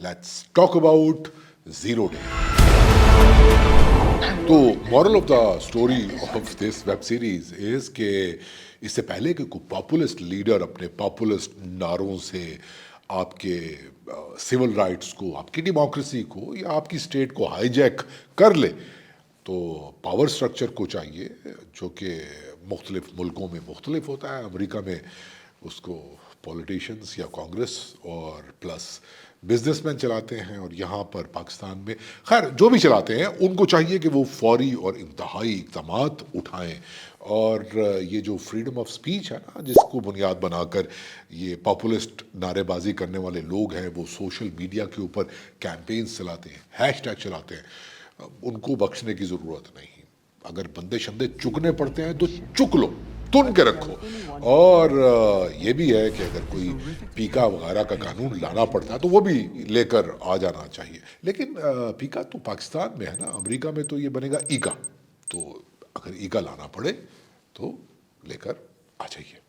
Let's talk about Zero Day. तो moral of the story of this web series is कि इससे पहले कि कोई पॉपुलिस्ट लीडर अपने पॉपुलिस्ट नारों से आपके सिविल राइट्स को, आपकी डेमोक्रेसी को या आपकी स्टेट को हाईजैक कर ले, तो पावर स्ट्रक्चर को चाहिए जो कि मुख्तलिफ मुल्कों में मुख्तलिफ होता है. अमेरिका में उसको पॉलिटिशियंस या कांग्रेस और प्लस बिजनेसमैन चलाते हैं, और यहाँ पर पाकिस्तान में खैर जो भी चलाते हैं उनको चाहिए कि वो फौरी और इंतहाई इक़दामात उठाएं. और ये जो फ्रीडम ऑफ स्पीच है ना, जिसको बुनियाद बनाकर ये पॉपुलिस्ट नारेबाजी करने वाले लोग हैं, वो सोशल मीडिया के ऊपर कैंपेन्स चलाते हैं, हैशटैग चलाते हैं, उनको बख्शने की ज़रूरत नहीं. अगर बंदे शंदे चुकने पड़ते हैं तो चुक लो, तुन के रखो. और ये भी है कि अगर कोई पीका वगैरह का कानून लाना पड़ता है तो वो भी लेकर आ जाना चाहिए. लेकिन पीका तो पाकिस्तान में है ना, अमेरिका में तो ये बनेगा ईका. तो अगर ईका लाना पड़े तो लेकर आ जाइए.